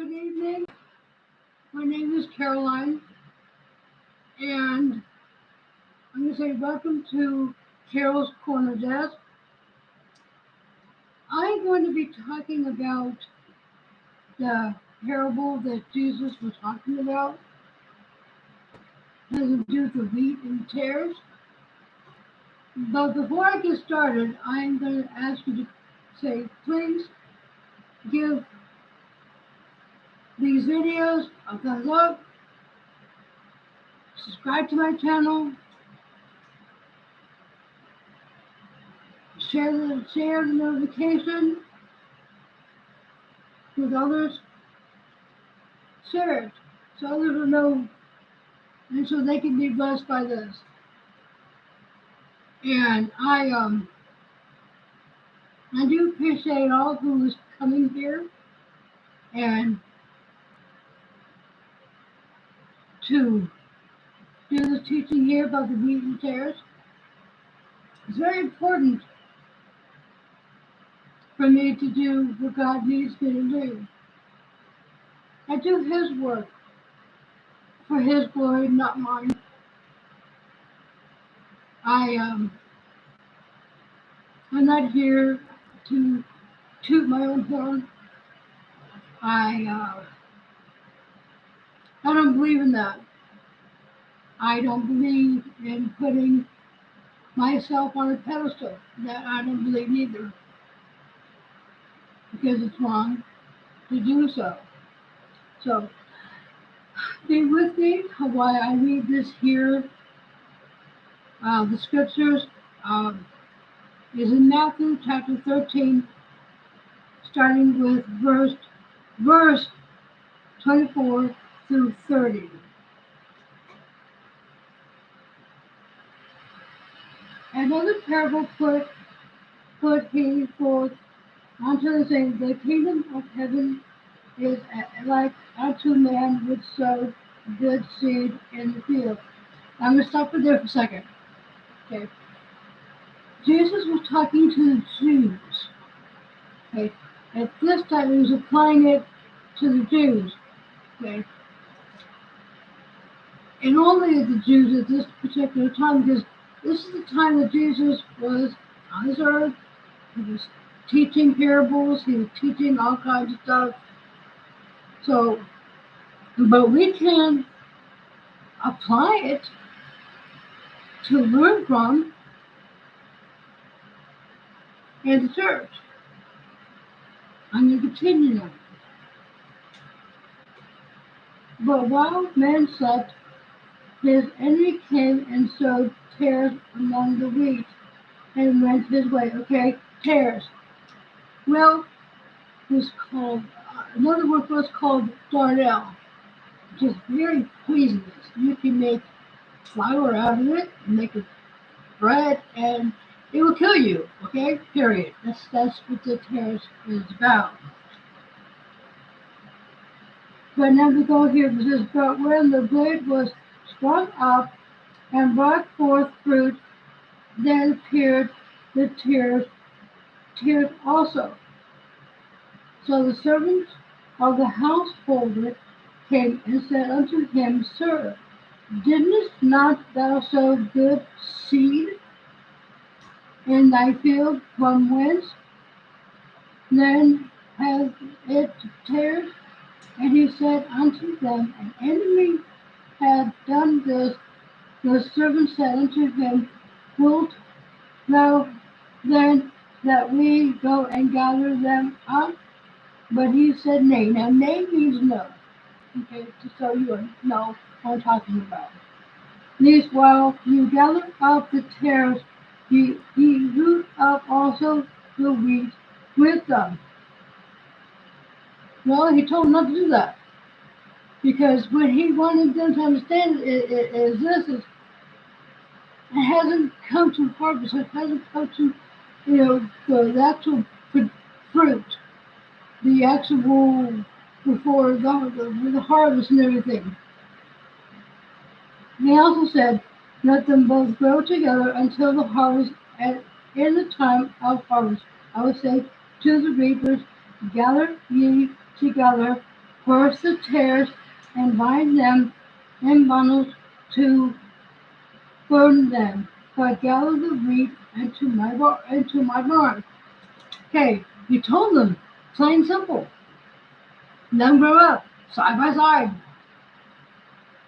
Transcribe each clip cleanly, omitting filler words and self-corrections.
Good evening. My name is Caroline, and I'm going to say welcome to Carol's Corner Desk. I'm going to be talking about the parable that Jesus was talking about, has to do with the wheat and tares. But before I get started, I'm going to ask you to say, please give these videos a thumbs up, subscribe to my channel, share the notification with others, share it so others will know and so they can be blessed by this. And I do appreciate all who is coming here and to do this teaching here about the wheat and tares. It's very important for me to do what God needs me to do. I do His work for His glory, not mine. I'm not here to toot my own horn. I don't believe in that. I don't believe in putting myself on a pedestal. That I don't believe either, because it's wrong to do so. So be with me while I read this here. The scriptures is in Matthew chapter 13, starting with verse 24 through 30. Another parable put he forth unto the saying, the kingdom of heaven is like unto man which sowed good seed in the field. I'm going to stop there for a second. Okay. Jesus was talking to the Jews. Okay. At this time, he was applying it to the Jews. Okay. And only the Jews at this particular time, because this is the time that Jesus was on this earth. He was teaching parables. He was teaching all kinds of stuff. So, but we can apply it to learn from in the church. I'm going to continue now. But while men slept, his enemy came and sowed tares among the wheat and went his way. Okay, tares. Well, was called, another word was called darnel, which is very poisonous. You can make flour out of it, make it bread, and it will kill you. Okay, period. That's what the tares is about. But now we go here, it says, but when the blade was sprung up and brought forth fruit, then appeared the tares also. So the servants of the householder came and said unto him, Sir, didst not thou sow good seed in thy field? From whence then hath it tares? And he said unto them, An enemy had done this. The servant said unto him, Wilt thou then that we go and gather them up? But he said, Nay. Now, nay means no. Okay, just so you know what I'm talking about. These, while you gather up the tares, ye root up also the wheat with them. Well, he told them not to do that. Because what he wanted them to understand is this is, it hasn't come to harvest, it hasn't come to, the actual fruit, the actual, before the harvest and everything. He also said, let them both grow together until the harvest, and in the time of harvest, I would say to the reapers, gather ye together burst the tares, and bind them in bundles to burn them. But gather the wheat into my barn. Okay, you told them, plain simple. Let them grow up side by side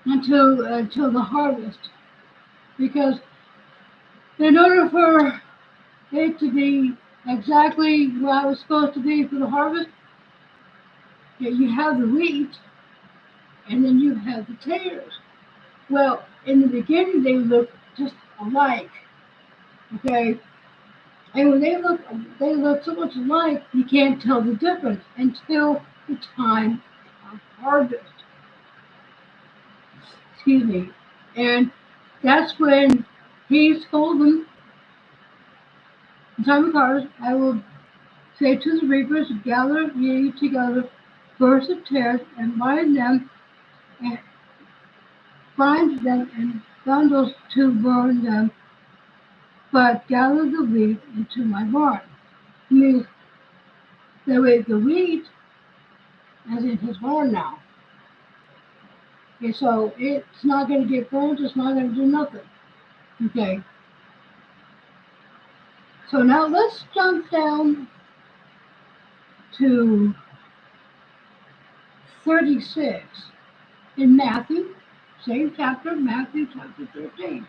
until the harvest. Because in order for it to be exactly what it was supposed to be for the harvest, you have the wheat and then you have the tares. Well, in the beginning they look just alike, okay? And when they look so much alike, you can't tell the difference until the time of harvest. Excuse me. And that's when he told them, in time of harvest, I will say to the reapers, gather ye together first the tares and and bind them in bundles to burn them, but gather the wheat into my barn. It means the wheat is in his barn now. Okay, so it's not going to get burned, it's not going to do nothing. Okay, so now let's jump down to 36 in Matthew, same chapter, Matthew chapter 13.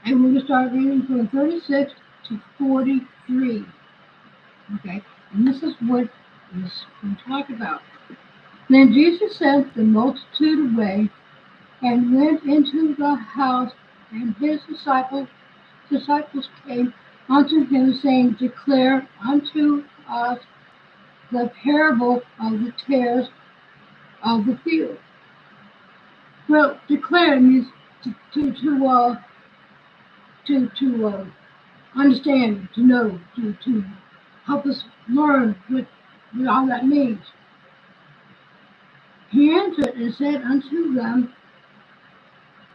And we're going to start reading from 36 to 43. Okay, and this is what we talk about. Then Jesus sent the multitude away and went into the house, and his disciples came unto him, saying, Declare unto us the parable of the tares of the field. Well, declare means to understand, to know, to help us learn what all that means. He answered and said unto them,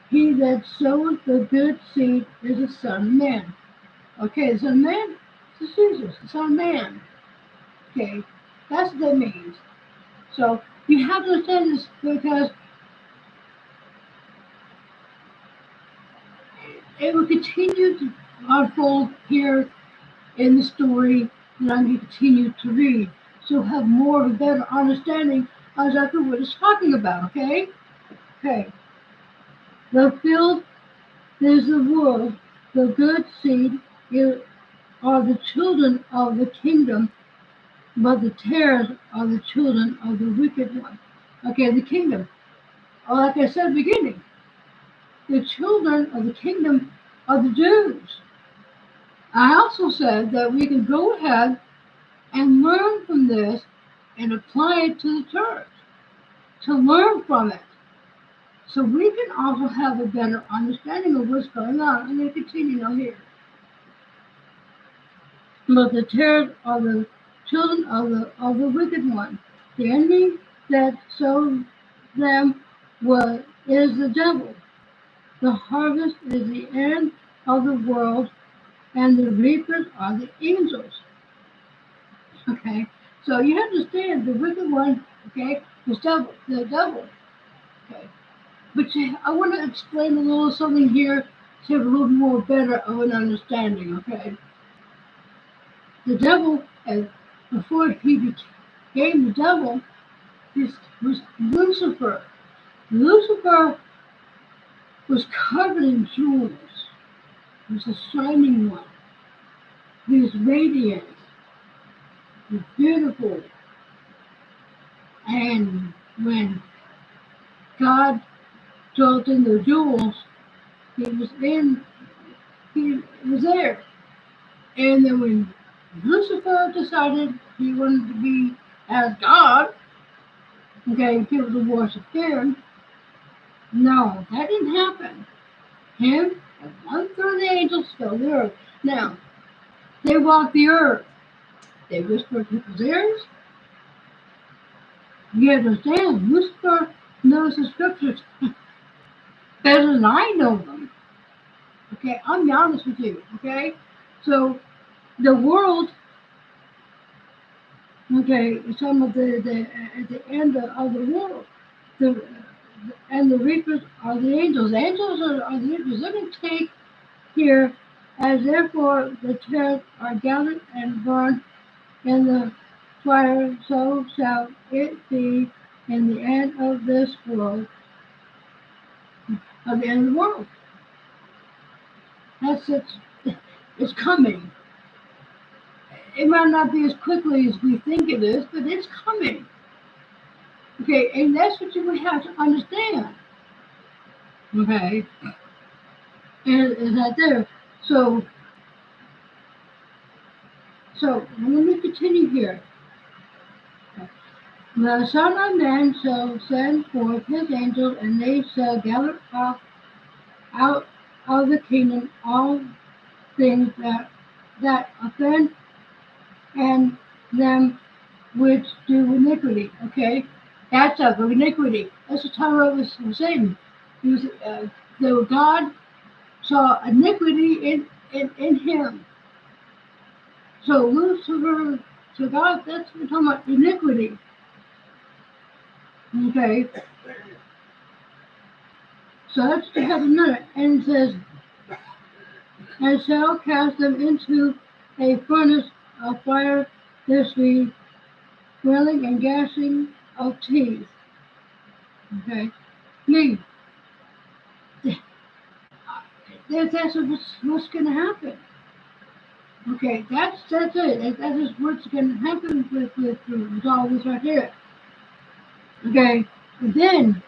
He that soweth the good seed is the Son of Man. Okay, the Son of Man is Jesus, the Son of Man. Okay, that's what that means. So you have to understand this because it will continue to unfold here in the story that I'm going to continue to read. So you'll have more of a better understanding of exactly what it's talking about, okay? Okay. The field is the world, the good seed are the children of the kingdom, but the tares are the children of the wicked one. Okay, the kingdom. Like I said at the beginning, the children of the kingdom are the Jews. I also said that we can go ahead and learn from this and apply it to the church, to learn from it. So we can also have a better understanding of what's going on. I'm going to continue now here. But the tares are the children of the wicked one. The enemy that sowed them is the devil. The harvest is the end of the world, and the reapers are the angels. Okay, so you understand the wicked one. Okay, the devil. Okay, but I want to explain a little something here to have a little more better of an understanding. Okay, the devil, before he became the devil, was Lucifer. Lucifer was covered in jewels. He was a shining one. He was radiant. He was beautiful. And when God dwelt in the jewels, he was there. And then when Lucifer decided he wanted to be as God, okay, people to worship him, no, that didn't happen. Him and 1/3 of the angels fell the earth. Now, they walked the earth. They whispered people's ears. You understand, Lucifer knows the scriptures better than I know them. Okay, I'm be honest with you. Okay, so the world Okay, it's talking about at the end of the world. The, and the reapers are the angels. The angels are the reapers. They're going to take here, as therefore the tares are gathered and burned in the fire, so shall it be in the end of this world, of the end of the world. That's it's coming. It might not be as quickly as we think it is, but it's coming. Okay, and that's what we have to understand. Okay, and is that there? So, so let me continue here. The Son of Man shall send forth his angels, and they shall gather up out of the kingdom all things that offend and them which do iniquity. Okay, that's of iniquity. That's the time of Satan. He was, the God saw iniquity in him. So Lucifer, so God, that's what we're talking about iniquity. Okay, so that's to have another, and it says, and shall cast them into a furnace of fire. There shall be wailing and gnashing of teeth. Okay, me. That's what's going to happen. Okay, that's it. That is what's going to happen with all this right here. Okay, and then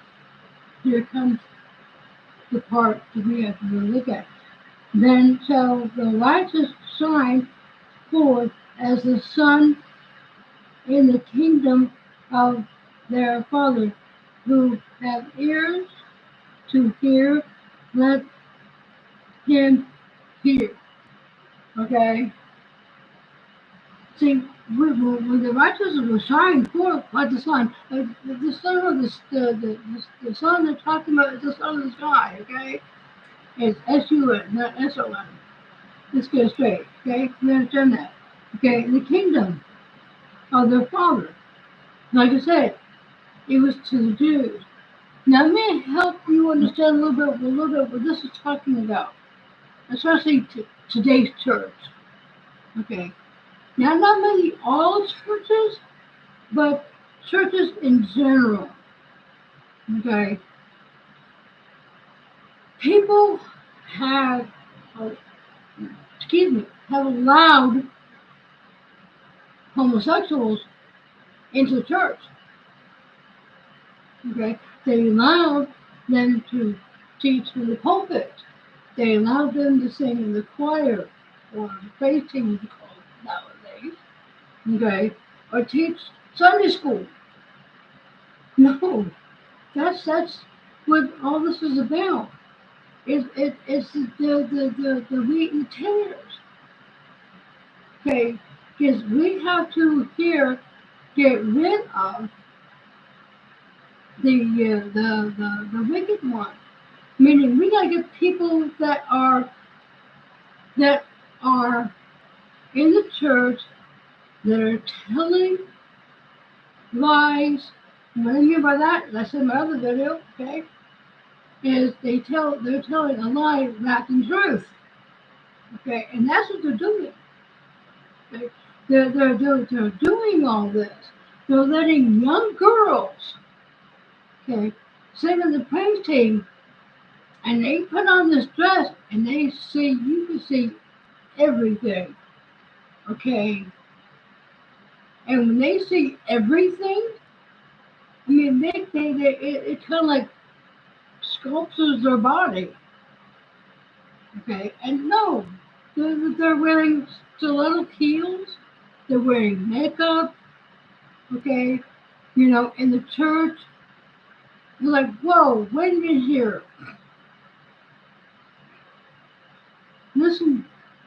here comes the part that we have to really look at. Then shall the righteous shine forth as the sun in the kingdom of their Father, who have ears to hear, let him hear. Okay? See, when the righteous will shine forth like the sun, the sun of the sun they're talking about is the sun of the sky, okay? It's S-U-N, not S-O-N. Let's get it straight, okay? We understand that. Okay, the kingdom of their Father. Like I said, it was to the Jews. Now, let me help you understand a little bit what this is talking about, especially today's church. Okay, now not maybe all churches, but churches in general. Okay, people have, uh, have allowed homosexuals into the church. Okay, they allowed them to teach from the pulpit. They allowed them to sing in the choir or the praise team called nowadays. Okay, or teach Sunday school. No, that's what all this is about. It's the wheat and tares. Okay, because we have to here get rid of the wicked one. Meaning we gotta get people that are in the church that are telling lies. What I mean by that, as I said in my other video, okay, is they're telling a lie wrapped in truth. Okay, and that's what they're doing. Okay? They're doing all this. They're letting young girls, okay, sing in the praise team, and they put on this dress, and you can see everything. Okay, and when they see everything, I mean, it kind of like sculptures their body. Okay, and no, they're wearing stiletto heels. They're wearing makeup. Okay, in the church, you're like, whoa, wait a minute here. Listen,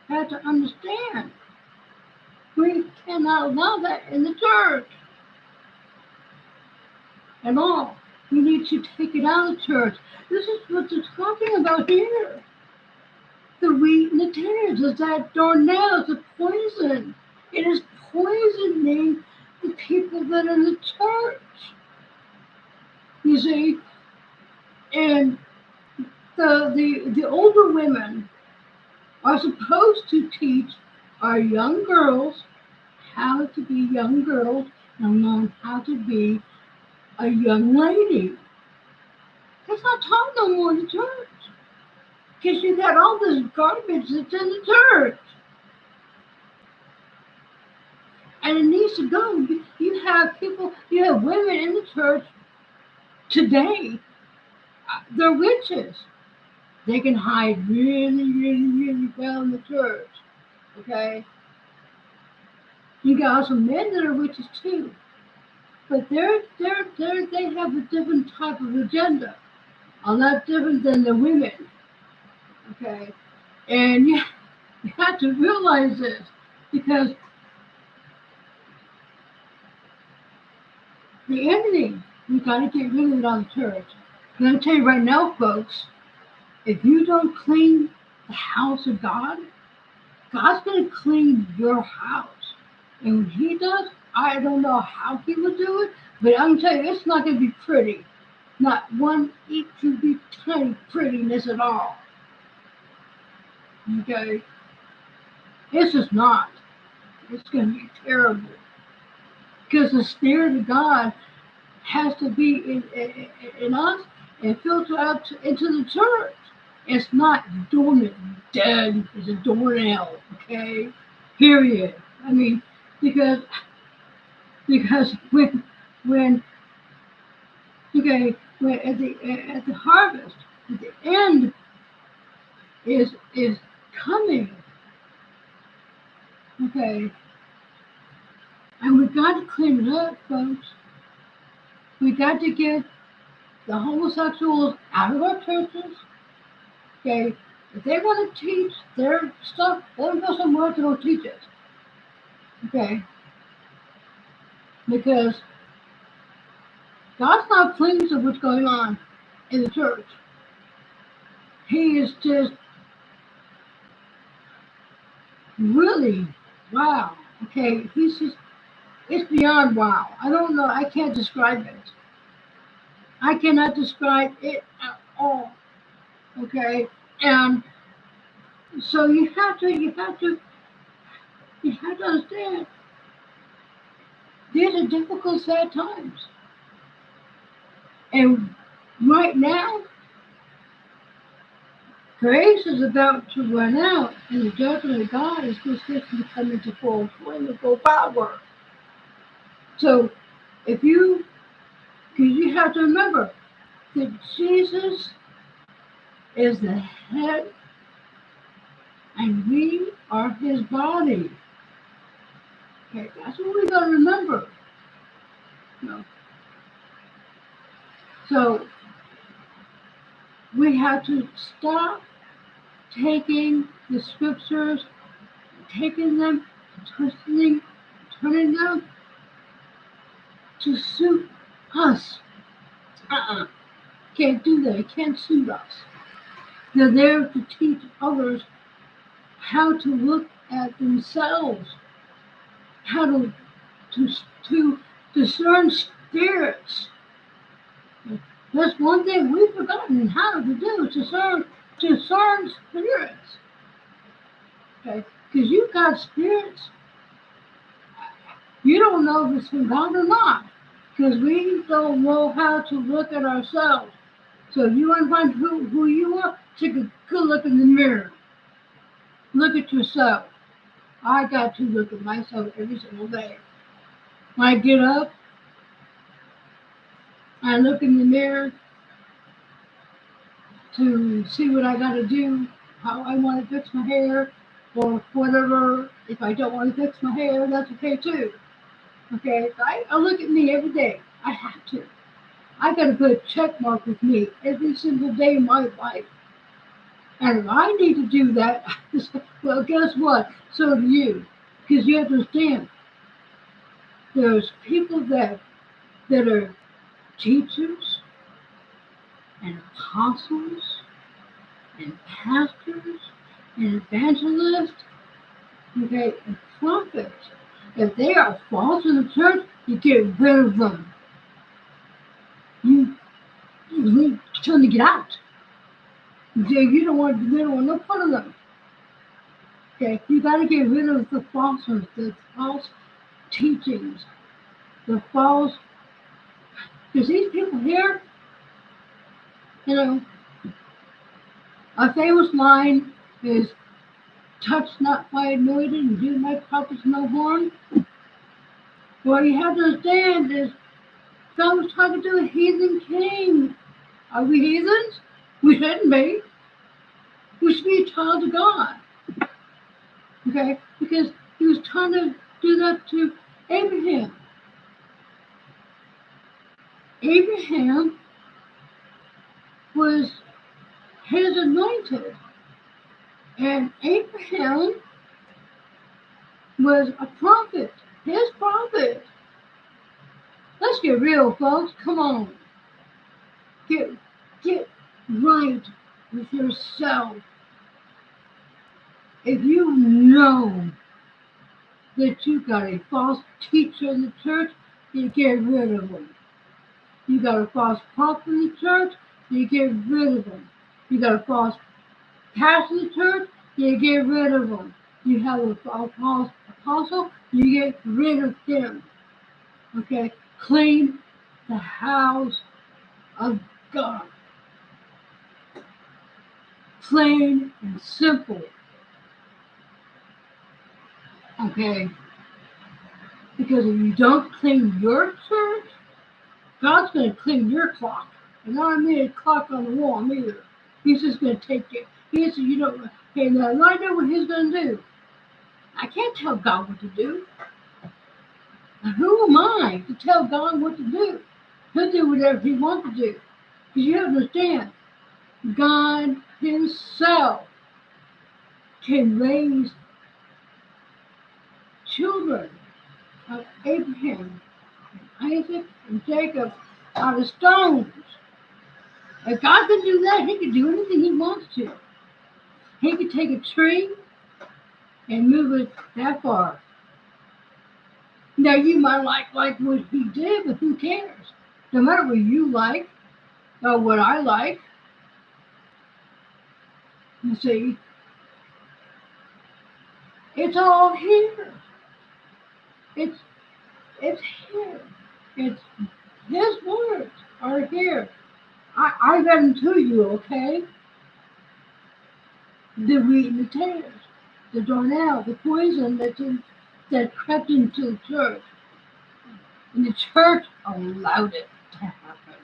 you have to understand. We cannot allow that in the church at all. We need to take it out of the church. This is what they're talking about here. The wheat and the tares is that darnel. It's a poison. It is poisoning the people that are in the church. You see, and the older women are supposed to teach our young girls how to be young girls and learn how to be a young lady. That's not taught no more in the church. Because you got all this garbage that's in the church. And it needs to go. You have people, you have women in the church today. They're witches. They can hide really, really, really well in the church. Okay? You got some men that are witches too. But they have a different type of agenda. A lot different than the women. Okay? And you have to realize this because the enemy, we got to get rid of it on the church. I'm going to tell you right now, folks, if you don't clean the house of God, God's going to clean your house. And when He does, I don't know how He will do it, but I'm telling you, it's not going to be pretty. Not one itty tiny prettiness at all. Okay? This is not. It's going to be terrible. Because the Spirit of God has to be in us and filter out into the church. It's not dormant, dead as a doornail, okay? Period. I mean, because when okay, when at the harvest, at the end is coming, okay, and we got to clean it up, folks. We got to get the homosexuals out of our churches. Okay, if they want to teach their stuff, let them go somewhere to go teach it. Okay, because God's not pleased with what's going on in the church. He is just really wow. Okay, he's just it's beyond wow. I don't know. I can't describe it. I cannot describe it at all. Okay, and so you have to understand these are difficult, sad times. And right now, grace is about to run out, and the judgment of God is just to come into full swing and full power. So, because you have to remember that Jesus is the head, and we are His body. Okay, that's what we got to remember. You know? So we have to stop taking the scriptures, taking them, turning them to suit us. Can't do that. It can't suit us. They're there to teach others how to look at themselves, how to discern spirits. That's one thing we've forgotten how to do, discern spirits. Okay? Because you've got spirits. You don't know if it's from God or not. Because we don't know how to look at ourselves. So if you want to find who you are, take a good look in the mirror. Look at yourself. I got to look at myself every single day. When I get up, I look in the mirror to see what I got to do, how I want to fix my hair, or whatever. If I don't want to fix my hair, that's okay too. Okay, I look at me every day. I have to. I got to put a check mark with me every single day of my life. And if I need to do that, well, guess what? So do you. Because you understand, there's people that are teachers and apostles and pastors and evangelists, okay, and prophets. If they are false in the church, You get rid of them. You tell them to get out. You don't want no part of them. Okay, you got to get rid of the false ones, the false teachings, the false. Because these people here, you know, a famous line is, "Touch not my anointed, and do my prophets no harm." What you have to understand is, God was talking to a heathen king. Are we heathens? We shouldn't be. We should be a child of God. Okay? Because he was trying to do that to Abraham. Abraham was his anointed. And Abraham was a prophet. His prophet. Let's get real, folks. Come on. Get right with yourself. If you know that you got a false teacher in the church, you get rid of them. You got a false prophet in the church, you get rid of them. You got a false pastor in the church, you get rid of them. You have a false apostle, you get rid of him. Okay? Clean the house of God. Plain and simple. Okay? Because if you don't clean your church, God's going to clean your clock. And I don't mean a clock on the wall either. He's just going to take it. He said, you don't. And I know what he's going to do. I can't tell God what to do. Who am I to tell God what to do? He'll do whatever he wants to do. Because you understand, God himself can raise children of Abraham, and Isaac, and Jacob out of stones. If God can do that, he can do anything he wants to. He could take a tree and move it that far. Now you might like what he did, but who cares? No matter what you like or what I like. You see, it's all here. It's here. It's his words are here. I read them to you, okay? The wheat and the tares, the darnel, the poison that crept into the church. And the church allowed it to happen.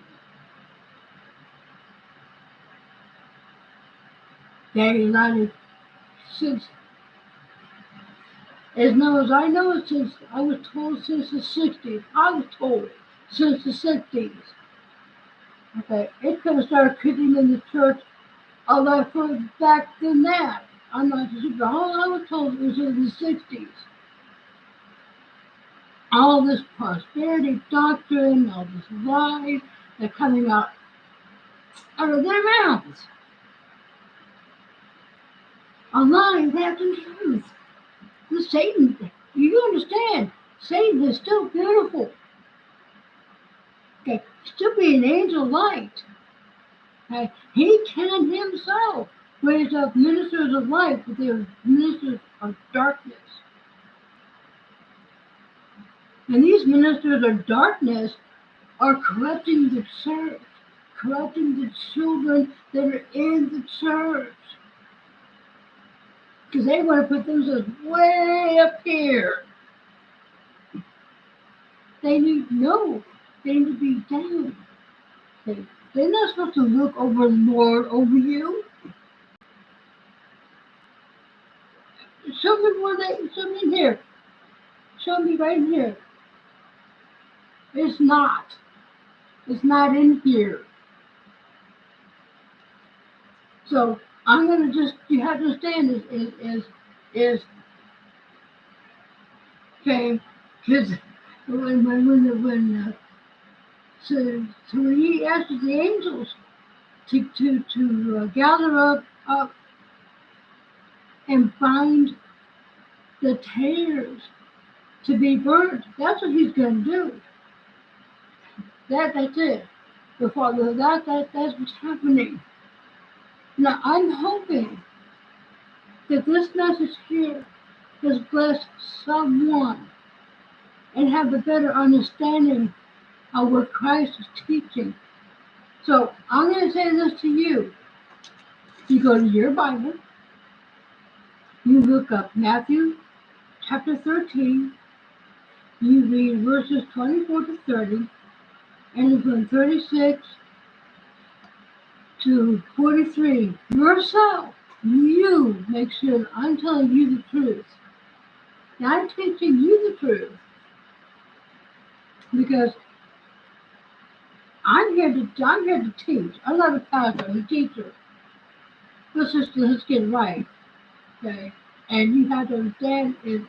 They allowed it since, as long as I know, since I was told since the 60s. I was told since the 60s. Okay, it could have started creeping in the church a lot further back than that. I'm not sure, but all I was told was in the 60s. All this prosperity doctrine, all this lies, they're coming out of their mouths. A lie wrapped in truth. The Satan, you understand, Satan is still beautiful. Okay, still be an angel of light. Okay, he can himself raise up ministers of light, but they're ministers of darkness. And these ministers of darkness are corrupting the church, corrupting the children that are in the church. Because they want to put themselves way up here. They need to be down. They're not supposed to look over Lord over you. Show me in here. Show me right here. It's not. It's not in here. So I'm gonna you have to understand is okay, because so when he asked the angels to gather up and bind the tares to be burnt. That's what he's going to do. That's it. The Father, that's what's happening. Now I'm hoping that this message here has blessed someone and have a better understanding of what Christ is teaching. So I'm going to say this to you. You go to your Bible, you look up Matthew chapter 13, you read verses 24 to 30, and from 36 to 43. Yourself, you make sure that I'm telling you the truth. Now, I'm teaching you the truth because I'm here to teach. I'm not a pastor, I'm a teacher. Let's get it right, okay? And you have to understand is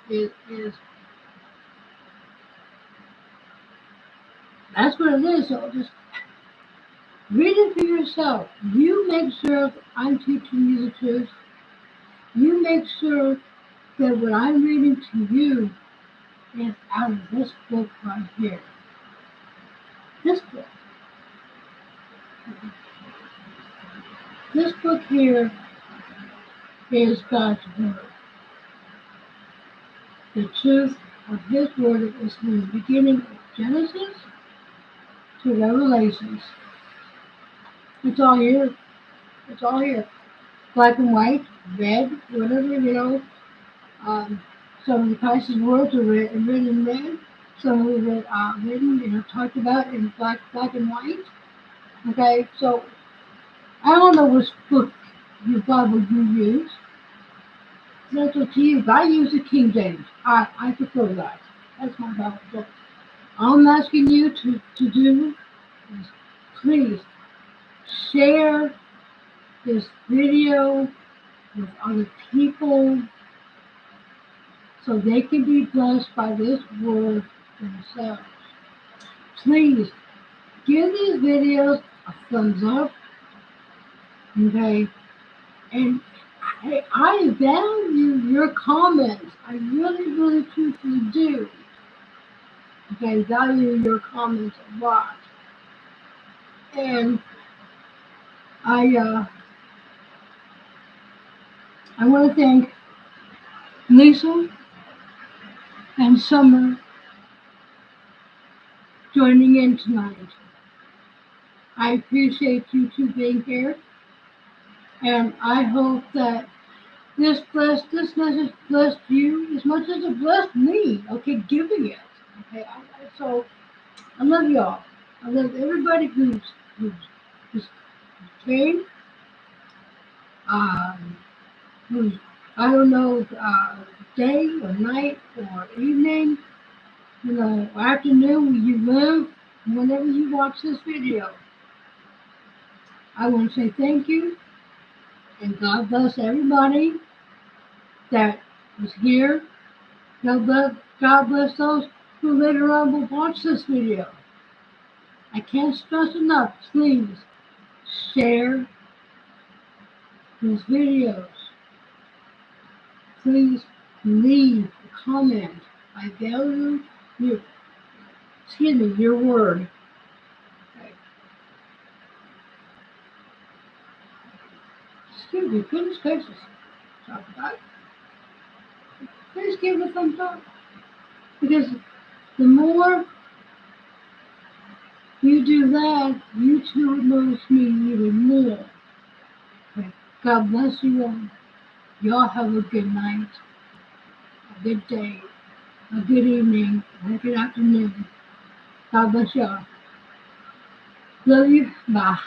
that's what it is. So just read it for yourself. You make sure I'm teaching you the truth. You make sure that what I'm reading to you is out of this book right here. This book. This book here is God's Word. The truth of His Word is from the beginning of Genesis to Revelations. It's all here. It's all here. Black and white, red, whatever. Some of the Christ's words are written in red. Some of it written, talked about in black and white. Okay, so I don't know which book your Bible you use. That's up to you. I use the King James. I prefer that. That's my Bible. So all I'm asking you to do is please share this video with other people so they can be blessed by this word themselves. Please give these videos a thumbs up, okay? And I value your comments. I really, really, truthfully do. Okay, value your comments a lot. And I want to thank Lisa and Summer joining in tonight. I appreciate you two being here, and I hope that this message blessed you as much as it blessed me. Okay, giving it. Okay, so I love y'all. I love everybody who's came. Who's I don't know day or night or evening, afternoon where you live. Whenever you watch this video, I want to say thank you and God bless everybody that was here. God bless those who later on will watch this video. I can't stress enough, please share these videos. Please leave a comment. I value your word. Okay. Excuse me, goodness gracious. Talk about it. Please give it a thumbs up. Because the more you do that, YouTube will notice me even more. Okay. God bless you all. Y'all have a good night, a good day, a good evening, and a good afternoon. God bless y'all. Love you. Bye.